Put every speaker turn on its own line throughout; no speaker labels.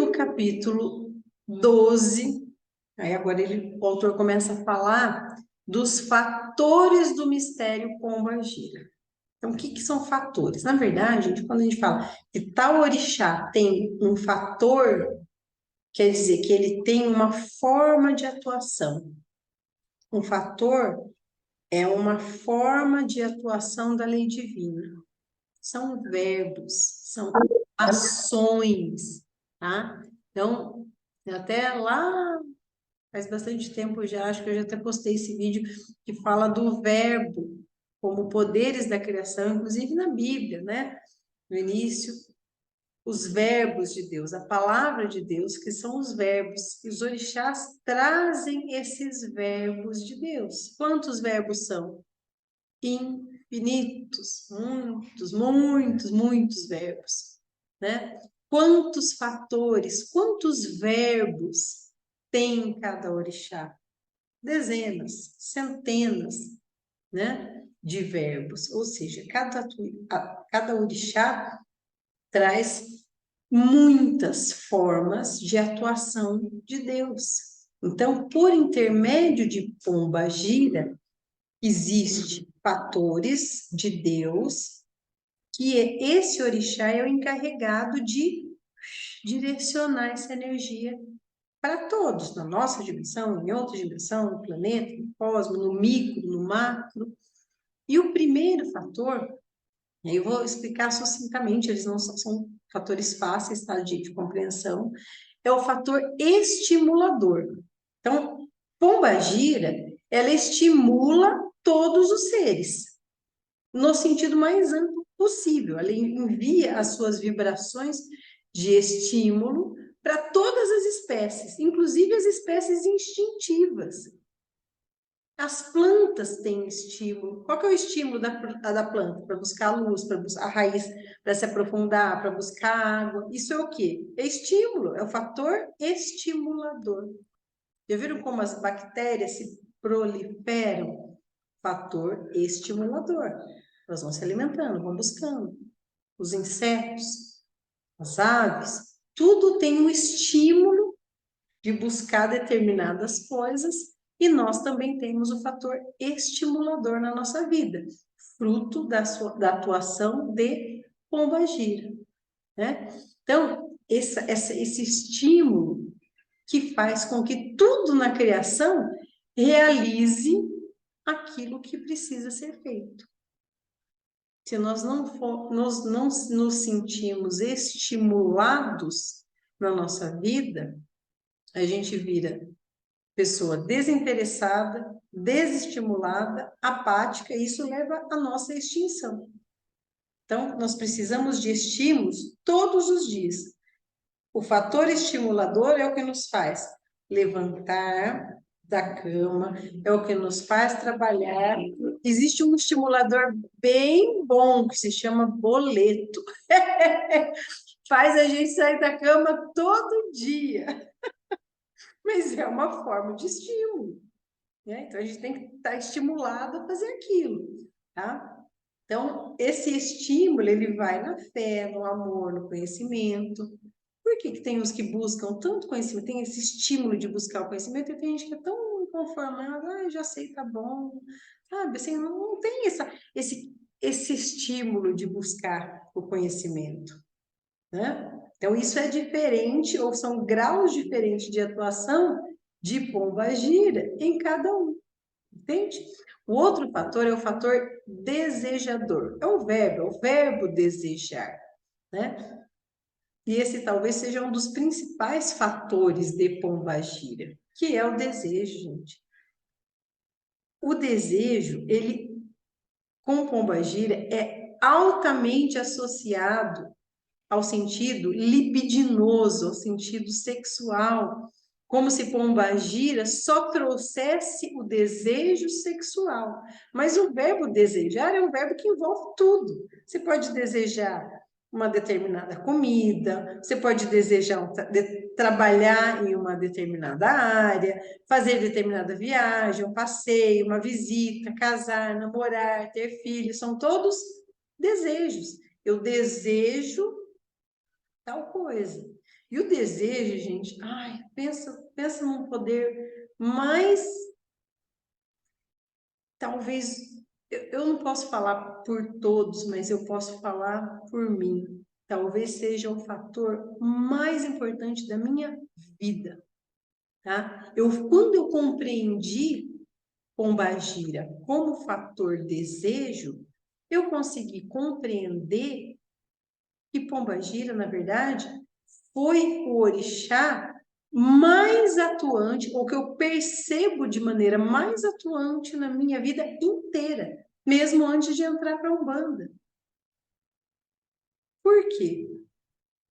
no capítulo 12, aí agora o autor começa a falar dos fatores do mistério Pombagira. Então, o que são fatores? Na verdade, quando a gente fala que tal orixá tem um fator, quer dizer que ele tem uma forma de atuação. Um fator é uma forma de atuação da lei divina. São verbos, são ações, tá? Então, até lá, faz bastante tempo já, acho que eu já até postei esse vídeo que fala do verbo como poderes da criação, inclusive na Bíblia, né? No início, os verbos de Deus, a palavra de Deus, que são os verbos, e os orixás trazem esses verbos de Deus. Quantos verbos são? Infinitos, muitos verbos, né? Quantos fatores, quantos verbos tem cada orixá? Dezenas, centenas, né? De verbos, ou seja, cada orixá traz muitas formas de atuação de Deus. Então, por intermédio de Pombagira, existe fatores de Deus que esse orixá é o encarregado de direcionar essa energia para todos, na nossa dimensão, em outra dimensão, no planeta, no cosmos, no micro, no macro. E o primeiro fator, eu vou explicar sucintamente, eles não são fatores fáceis, tá, de compreensão, é o fator estimulador. Então, Pombagira, ela estimula todos os seres, no sentido mais amplo possível. Ela envia as suas vibrações de estímulo para todas as espécies, inclusive as espécies instintivas. As plantas têm estímulo. Qual que é o estímulo da planta? Para buscar luz, para buscar a raiz, para se aprofundar, para buscar água. Isso é o quê? É estímulo, é o fator estimulador. Já viram como as bactérias se proliferam? Fator estimulador. Elas vão se alimentando, vão buscando. Os insetos, as aves, tudo tem um estímulo de buscar determinadas coisas e nós também temos o fator estimulador na nossa vida, fruto da atuação de Pombagira, né? Então, esse estímulo que faz com que tudo na criação realize aquilo que precisa ser feito. Se nós nós não nos sentimos estimulados na nossa vida, a gente vira pessoa desinteressada, desestimulada, apática, e isso leva à nossa extinção. Então, nós precisamos de estímulos todos os dias. O fator estimulador é o que nos faz levantar da cama, é o que nos faz trabalhar. Existe um estimulador bem bom que se chama boleto. Faz a gente sair da cama todo dia. Mas é uma forma de estímulo, né? Então, a gente tem que estar estimulado a fazer aquilo, tá? Então, esse estímulo, ele vai na fé, no amor, no conhecimento. Por que tem os que buscam tanto conhecimento, tem esse estímulo de buscar o conhecimento, e tem gente que é tão inconformada, já sei, tá bom, sabe? Assim, não tem esse estímulo de buscar o conhecimento, né? Então, isso é diferente, ou são graus diferentes de atuação de Pombagira em cada um, entende? O outro fator é o fator desejador. É o verbo desejar, né? E esse talvez seja um dos principais fatores de Pombagira, que é o desejo, gente. O desejo, ele, com Pombagira, é altamente associado ao sentido libidinoso, ao sentido sexual, como se Pombagira só trouxesse o desejo sexual. Mas o verbo desejar é um verbo que envolve tudo. Você pode desejar uma determinada comida, você pode desejar trabalhar em uma determinada área, fazer determinada viagem, um passeio, uma visita, casar, namorar, ter filhos, são todos desejos. Eu desejo tal coisa. E o desejo, gente, ai, pensa num poder mais, talvez, eu não posso falar por todos, mas eu posso falar por mim. Talvez seja o fator mais importante da minha vida, tá? Quando eu compreendi Pombagira como fator desejo, eu consegui compreender que Pombagira, na verdade, foi o orixá mais atuante, ou que eu percebo de maneira mais atuante na minha vida inteira, mesmo antes de entrar para a Umbanda. Por quê?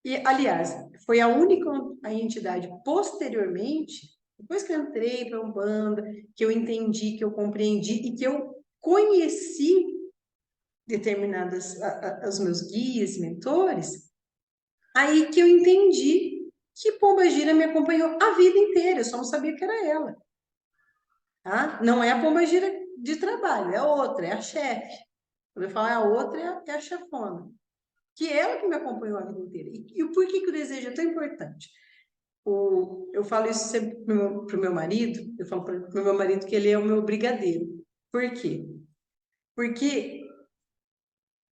E, aliás, foi a única a entidade posteriormente, depois que eu entrei para a Umbanda, que eu entendi, que eu compreendi e que eu conheci determinadas os meus guias, mentores, aí que eu entendi que Pombagira me acompanhou a vida inteira, eu só não sabia que era ela. Tá? Não é a Pombagira de trabalho, é outra, é a chefe. Quando eu falo é a outra, é a chefona. Que é ela que me acompanhou a vida inteira. E por que o desejo é tão importante? Eu falo isso sempre para o meu marido, eu falo para o meu marido que ele é o meu brigadeiro. Por quê? Porque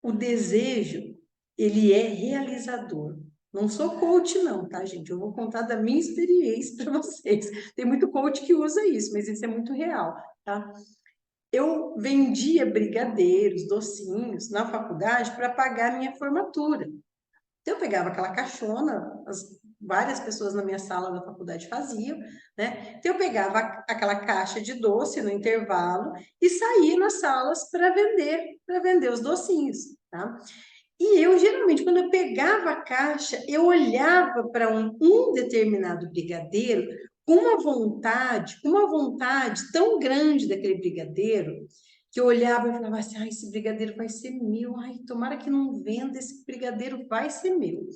o desejo, ele é realizador. Não sou coach não, tá, gente? Eu vou contar da minha experiência para vocês. Tem muito coach que usa isso, mas isso é muito real, tá? Eu vendia brigadeiros, docinhos na faculdade para pagar minha formatura. Então, eu pegava aquela caixona, várias pessoas na minha sala da faculdade faziam, né? Então, eu pegava aquela caixa de doce no intervalo e saía nas salas para vender os docinhos, tá? E eu, geralmente, quando eu pegava a caixa, eu olhava para um determinado brigadeiro com uma vontade tão grande daquele brigadeiro, que eu olhava e falava assim, esse brigadeiro vai ser meu, tomara que não venda, esse brigadeiro vai ser meu.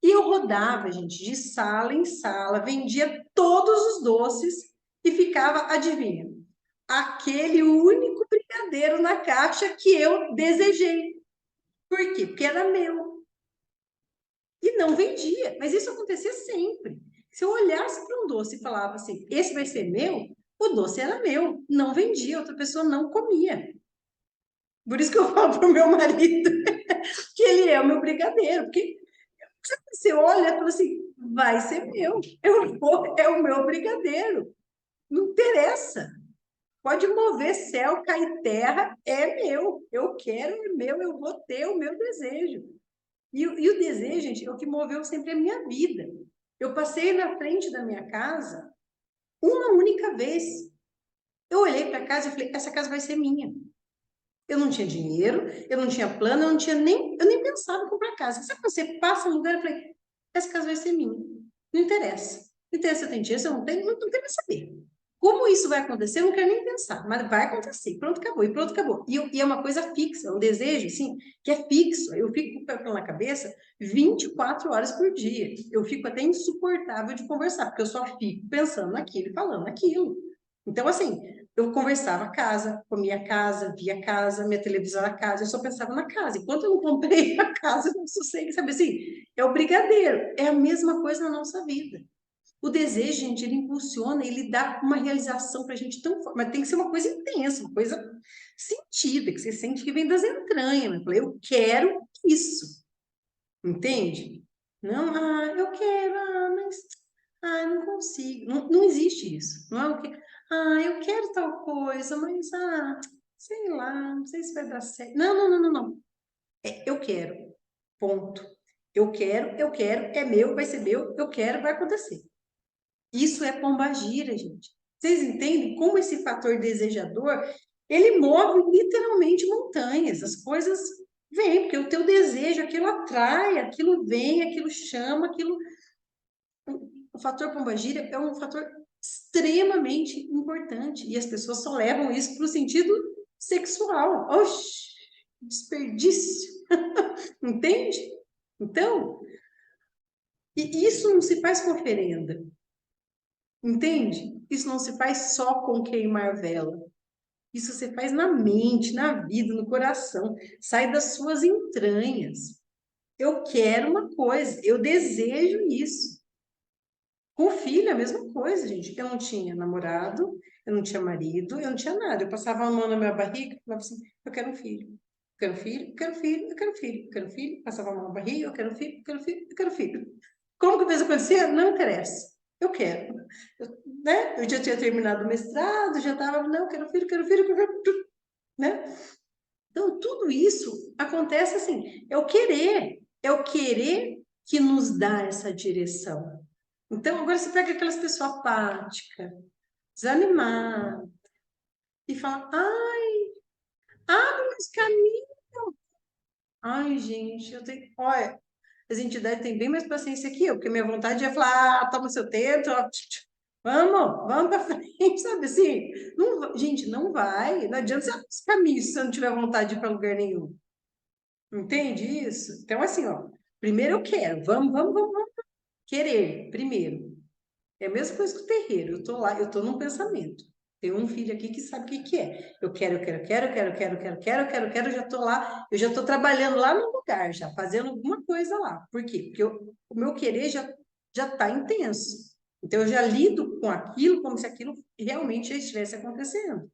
E eu rodava, gente, de sala em sala, vendia todos os doces e ficava, adivinha, aquele único brigadeiro na caixa que eu desejei. Por quê? Porque era meu. E não vendia. Mas isso acontecia sempre. Se eu olhasse para um doce e falava assim, esse vai ser meu, o doce era meu. Não vendia, outra pessoa não comia. Por isso que eu falo para o meu marido que ele é o meu brigadeiro. Porque você olha e fala assim, vai ser meu. É o meu brigadeiro. Não interessa. Pode mover céu, cair terra, é meu. Eu quero, é meu, eu vou ter o meu desejo. E o desejo, gente, é o que moveu sempre a minha vida. Eu passei na frente da minha casa uma única vez. Eu olhei para a casa e falei, essa casa vai ser minha. Eu não tinha dinheiro, eu não tinha plano, eu nem pensava em comprar casa. Sabe quando você passa no lugar e falei, essa casa vai ser minha. Não interessa. Não interessa se eu tenho dinheiro, se eu não tenho, não quero saber. Como isso vai acontecer, eu não quero nem pensar, mas vai acontecer. Pronto, acabou. E pronto, acabou. E é uma coisa fixa, um desejo, assim, que é fixo. Eu fico com aquilo na cabeça 24 horas por dia. Eu fico até insuportável de conversar, porque eu só fico pensando naquilo e falando naquilo. Então, assim, eu conversava a casa, comia a casa, via a casa, minha televisão na casa, eu só pensava na casa. Enquanto eu não comprei a casa, eu não sossego, sabe assim? É o brigadeiro. É a mesma coisa na nossa vida. O desejo, gente, ele impulsiona, ele dá uma realização para a gente tão forte, mas tem que ser uma coisa intensa, uma coisa sentida, que você sente que vem das entranhas. Eu quero isso, entende? Não, eu quero, mas não consigo. Não, não existe isso. Não é o que, eu quero tal coisa, mas sei lá, não sei se vai dar certo. Não, não, não, não, não. Eu quero. Ponto. Eu quero, é meu, vai ser meu, eu quero, vai acontecer. Isso é pombagira, gente. Vocês entendem como esse fator desejador, ele move literalmente montanhas. As coisas vêm, porque o teu desejo, aquilo atrai, aquilo vem, aquilo chama, aquilo... O fator pombagira é um fator extremamente importante. E as pessoas só levam isso para o sentido sexual. Oxi, desperdício. Entende? Então, e isso não se faz com oferenda. Entende? Isso não se faz só com queimar vela. Isso você faz na mente, na vida, no coração. Sai das suas entranhas. Eu quero uma coisa, eu desejo isso. Com filho, a mesma coisa, gente. Eu não tinha namorado, eu não tinha marido, eu não tinha nada. Eu passava a mão na minha barriga e falava assim, eu quero um filho. Eu quero filho, eu quero filho, eu quero filho, eu quero filho. Passava a mão na barriga, eu quero filho, eu quero filho, eu quero filho. Como que fez acontecer? Não interessa. Eu quero. Né? Eu já tinha terminado o mestrado, já estava, não, eu quero filho, eu quero filho, eu quero filho, né? Então, tudo isso acontece assim, é o querer que nos dá essa direção. Então, agora você pega aquelas pessoas apáticas, desanimadas, e fala, abre mais caminho. Ai, gente, eu tenho. Olha, as entidades têm bem mais paciência que eu, porque minha vontade é falar, toma seu tempo, ó, vamos para frente, sabe assim? Não, gente, não vai, não adianta você abrir os caminhos se você não tiver vontade de ir para lugar nenhum. Entende isso? Então, assim, ó, primeiro eu quero, vamos, querer, primeiro. É a mesma coisa que o terreiro. Eu tô lá, eu tô num pensamento. Tem um filho aqui que sabe o que que é. Eu quero, eu já tô lá, eu já tô trabalhando lá no lugar, já fazendo alguma coisa lá. Por quê? Porque o meu querer já tá intenso. Então eu já lido com aquilo como se aquilo realmente já estivesse acontecendo.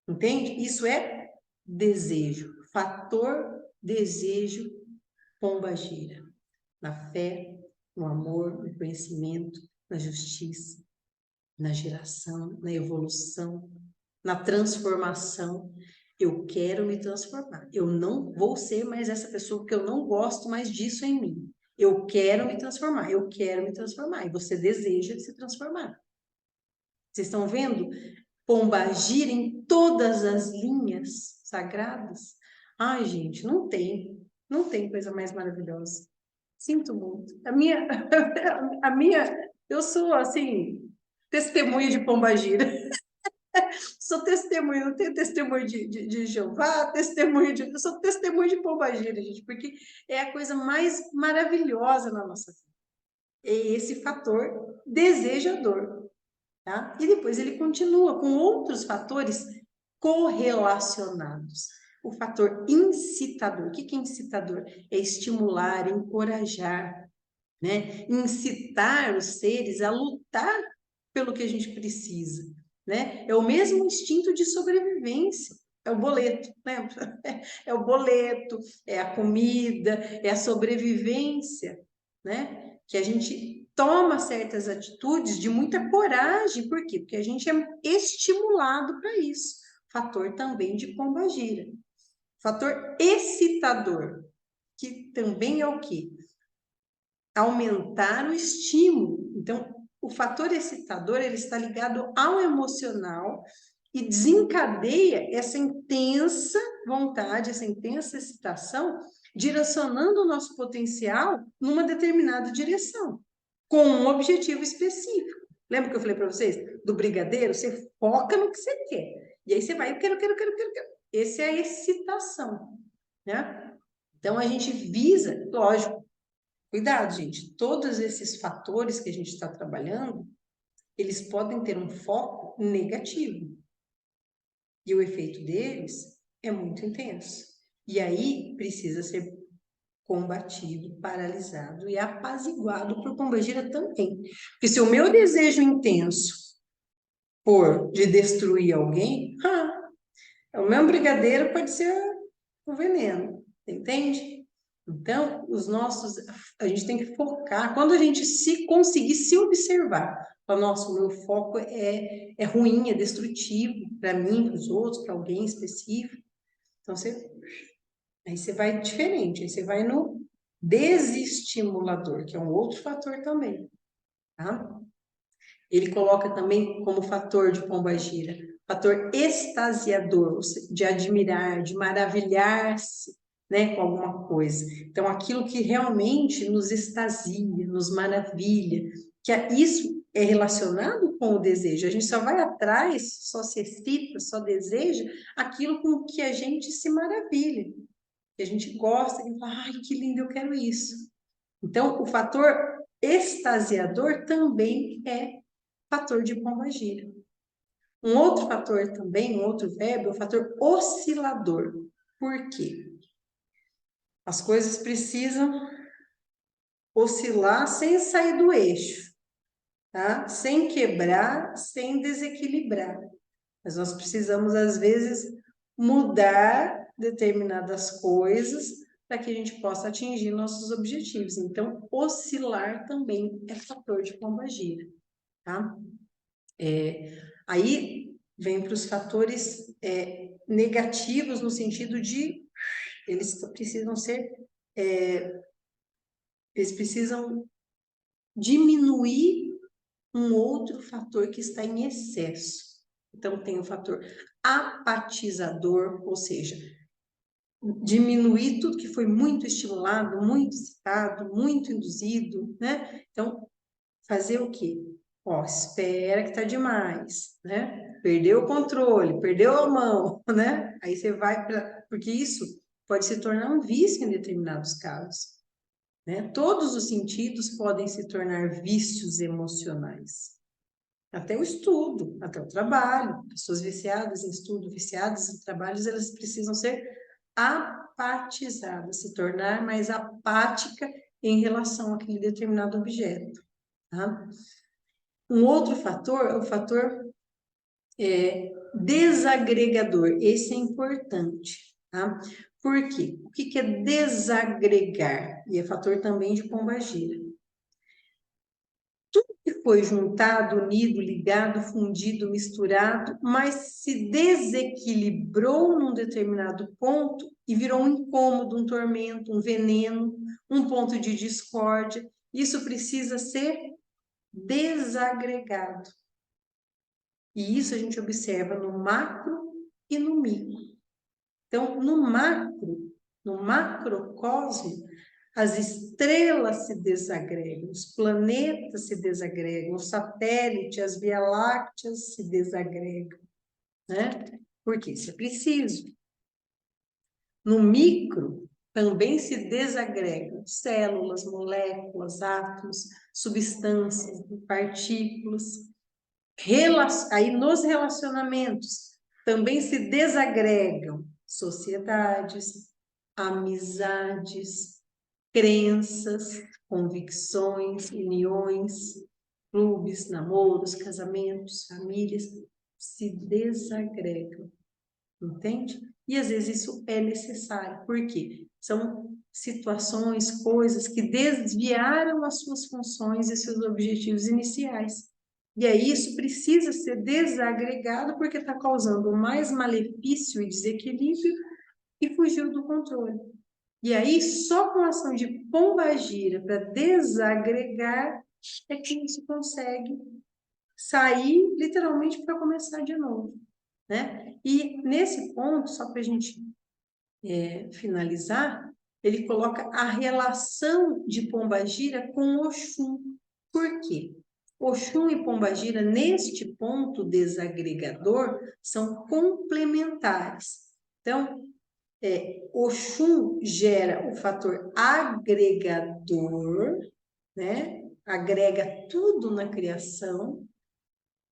Entende? Isso é desejo. Fator desejo pombagira. Na fé, no amor, no conhecimento, na justiça, na geração, na evolução, na transformação. Eu quero me transformar. Eu não vou ser mais essa pessoa porque eu não gosto mais disso em mim. Eu quero me transformar, eu quero me transformar. E você deseja se transformar. Vocês estão vendo? Pombagira em todas as linhas sagradas. Ai, gente, não tem coisa mais maravilhosa. Sinto muito. Eu sou assim, testemunha de pombagira. Sou testemunha, não tenho testemunho de Jeová, eu sou testemunha de pombagira, gente, porque é a coisa mais maravilhosa na nossa vida. É esse fator desejador, tá? E depois ele continua com outros fatores correlacionados. O fator incitador. O que é incitador? É estimular, encorajar, né? Incitar os seres a lutar pelo que a gente precisa, né? É o mesmo instinto de sobrevivência. É o boleto, né? É o boleto, é a comida, é a sobrevivência, né? Que a gente toma certas atitudes de muita coragem, por quê? Porque a gente é estimulado para isso. Fator também de pombagira. Fator excitador, que também é o quê? Aumentar o estímulo. Então, o fator excitador ele está ligado ao emocional e desencadeia essa intensa vontade, essa intensa excitação, direcionando o nosso potencial numa determinada direção, com um objetivo específico. Lembra que eu falei para vocês? Do brigadeiro, você foca no que você quer. E aí você vai, eu quero. Essa é a excitação, né? Então, a gente visa, lógico, cuidado, gente, todos esses fatores que a gente está trabalhando, eles podem ter um foco negativo. E o efeito deles é muito intenso. E aí precisa ser combatido, paralisado e apaziguado por pombagira também. Porque se o meu desejo intenso for de destruir alguém, o meu brigadeiro pode ser o veneno, entende? Então, a gente tem que focar, quando a gente se conseguir se observar, falar, nossa, o meu foco é ruim, é destrutivo para mim, para os outros, para alguém específico. Então, aí você vai diferente, aí você vai no desestimulador, que é um outro fator também, tá? Ele coloca também como fator de pombagira, fator extasiador, de admirar, de maravilhar-se, né, com alguma coisa. Então, aquilo que realmente nos extasia, nos maravilha, isso é relacionado com o desejo. A gente só vai atrás, só se excita, só deseja aquilo com que a gente se maravilha, que a gente gosta, e fala, ai, que lindo, eu quero isso. Então, o fator extasiador também é fator de pombagira. Um outro fator também, um outro verbo, é o fator oscilador. Por quê? As coisas precisam oscilar sem sair do eixo. tá? Sem quebrar, sem desequilibrar. Mas nós precisamos, às vezes, mudar determinadas coisas para que a gente possa atingir nossos objetivos. Então, oscilar também é fator de pombagira, tá? Aí vem para os fatores negativos no sentido de eles precisam ser, eles precisam diminuir um outro fator que está em excesso. Então, tem o fator apatizador, ou seja, diminuir tudo que foi muito estimulado, muito citado, muito induzido, né? Então, fazer o quê? Ó, espera que tá demais, né? Perdeu o controle, perdeu a mão, né? Aí você vai para... Porque isso pode se tornar um vício em determinados casos, né? Todos os sentidos podem se tornar vícios emocionais. Até o estudo, até o trabalho. Pessoas viciadas em estudo, viciadas em trabalhos, elas precisam ser apatizadas, se tornar mais apática em relação àquele determinado objeto, tá? Um outro fator é o fator desagregador. Esse é importante, tá? Por quê? O que é desagregar? E é fator também de pombagira. Tudo que foi juntado, unido, ligado, fundido, misturado, mas se desequilibrou num determinado ponto e virou um incômodo, um tormento, um veneno, um ponto de discórdia. Isso precisa ser desagregado. E isso a gente observa no macro e no micro. Então, no macrocosmo, as estrelas se desagregam, os planetas se desagregam, os satélites, as Via-Lácteas se desagregam, né? Porque isso é preciso. No micro, também se desagregam células, moléculas, átomos, substâncias, partículas. Aí nos relacionamentos também se desagregam sociedades, amizades, crenças, convicções, uniões, clubes, namoros, casamentos, famílias, se desagregam, entende? E às vezes isso é necessário, porque são situações, coisas que desviaram as suas funções e seus objetivos iniciais. E aí isso precisa ser desagregado porque está causando mais malefício e desequilíbrio e fugiu do controle. E aí, só com a ação de pombagira para desagregar é que isso consegue sair literalmente para começar de novo, né? E nesse ponto, só para a gente finalizar, ele coloca a relação de pombagira com Oxum. Por quê? Oxum e pombagira, neste ponto desagregador, são complementares. Então, Oxum gera o fator agregador, né? Agrega tudo na criação,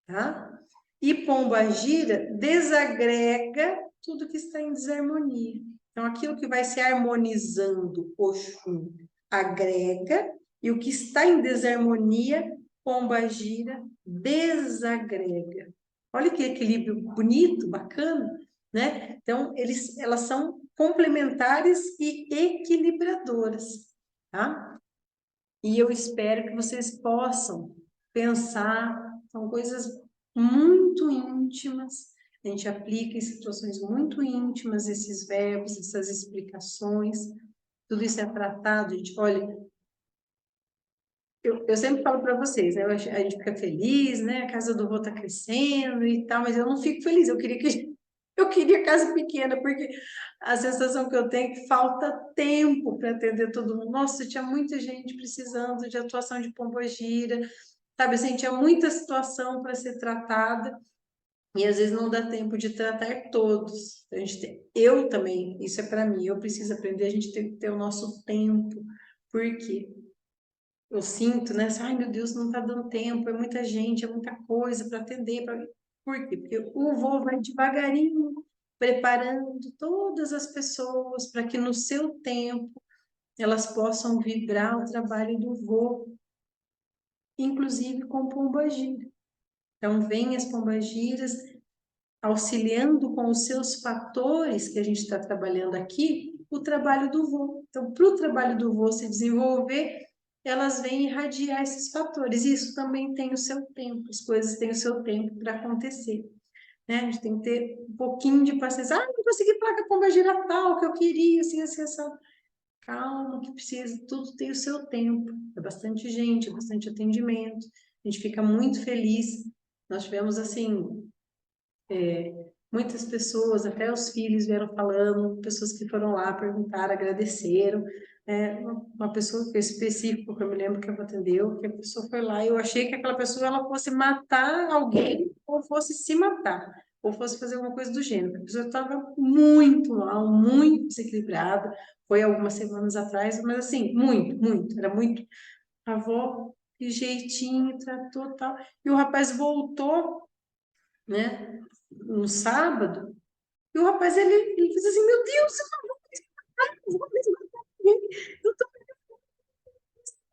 tá? E pombagira desagrega tudo que está em desarmonia. Então, aquilo que vai se harmonizando, Oxum agrega, e o que está em desarmonia, pombagira desagrega. Olha que equilíbrio bonito, bacana, né? Então, elas são complementares e equilibradoras, tá? E eu espero que vocês possam pensar, são coisas muito íntimas, a gente aplica em situações muito íntimas esses verbos, essas explicações, tudo isso é tratado, gente, olha, eu sempre falo para vocês, né, a gente fica feliz, né, a casa do vô está crescendo e tal, mas eu não fico feliz, eu queria casa pequena, porque a sensação que eu tenho é que falta tempo para atender todo mundo. Nossa, tinha muita gente precisando de atuação de pombogira, sabe assim, tinha muita situação para ser tratada, e às vezes não dá tempo de tratar todos. Eu também, isso é para mim, eu preciso aprender, a gente tem que ter o nosso tempo, porque eu sinto, né? Ai, meu Deus, não está dando tempo, é muita gente, é muita coisa para atender. Por quê? Porque o vô vai devagarinho preparando todas as pessoas para que no seu tempo elas possam vibrar o trabalho do vô. inclusive com pombagira. Então, vem as pombagiras auxiliando com os seus fatores que a gente está trabalhando aqui, o trabalho do voo. Então, para o trabalho do voo se desenvolver, elas vêm irradiar esses fatores. Isso também tem o seu tempo, as coisas têm o seu tempo para acontecer. Né? A gente tem que ter um pouquinho de paciência. Ah, não consegui falar com a pombagira tal, que eu queria, assim, assim, assim. Calma, que precisa, tudo tem o seu tempo. É bastante gente, é bastante atendimento. A gente fica muito feliz. Nós tivemos, assim, muitas pessoas, até os filhos vieram falando, pessoas que foram lá perguntar, agradeceram. Uma pessoa específica que eu me lembro que atendeu, que a pessoa foi lá e eu achei que aquela pessoa ela fosse matar alguém ou fosse se matar, ou fosse fazer alguma coisa do gênero. A pessoa estava muito mal, muito desequilibrada, foi algumas semanas atrás, mas assim, muito, muito, era muito. A avó, de jeitinho, tratou tal. E o rapaz voltou, né, no sábado, e o rapaz, ele fez assim, meu Deus, eu vou matar alguém.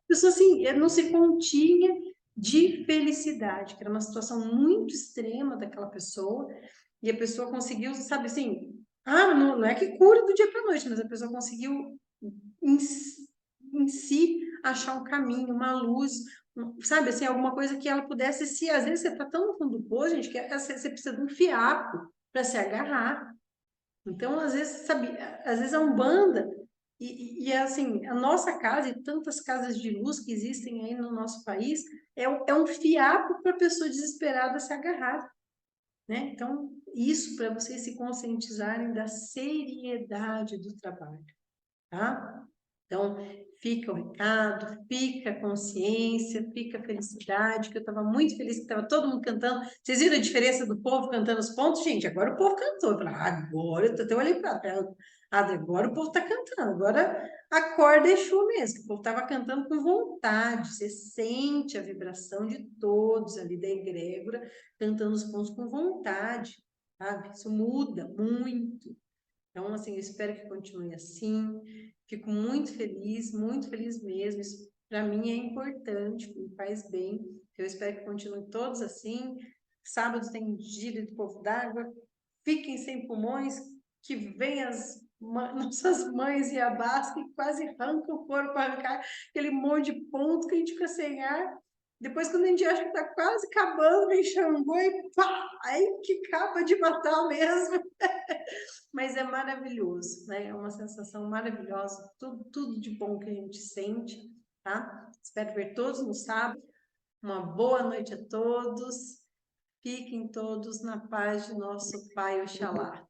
A pessoa, assim, não se continha de felicidade, que era uma situação muito extrema daquela pessoa, e a pessoa conseguiu, sabe assim, não é que cure do dia para a noite, mas a pessoa conseguiu em si achar um caminho, uma luz, sabe assim, alguma coisa que ela pudesse se, às vezes você está tão no fundo do poço, gente, que você precisa de um fiapo para se agarrar. Então, às vezes, sabe, às vezes a Umbanda, e assim, a nossa casa e tantas casas de luz que existem aí no nosso país, é um fiapo para a pessoa desesperada se agarrar, né? Então, isso para vocês se conscientizarem da seriedade do trabalho, tá? Então, fica o recado, fica a consciência, fica a felicidade, que eu estava muito feliz que estava todo mundo cantando. Vocês viram a diferença do povo cantando os pontos? Gente, agora o povo cantou. Eu falei, agora, eu até olhei para ela, agora o povo está cantando, agora a corda é Exu mesmo, que o povo estava cantando com vontade, você sente a vibração de todos ali da egrégora, cantando os pontos com vontade, sabe? Isso muda muito. Então, assim, eu espero que continue assim. Fico muito feliz mesmo. Isso, para mim, é importante, me faz bem. Eu espero que continue todos assim. Sábado tem gíria do povo d'água. Fiquem sem pulmões, que vem as nossas mães e abás que quase arrancam o corpo para arrancar aquele monte de ponto que a gente fica sem ar. Depois, quando a gente acha que está quase acabando, vem Xangô e pá! Aí que acaba de matar mesmo. Mas é maravilhoso, né? É uma sensação maravilhosa, tudo de bom que a gente sente, tá? Espero ver todos no sábado. Uma boa noite a todos. Fiquem todos na paz de nosso Pai Oxalá.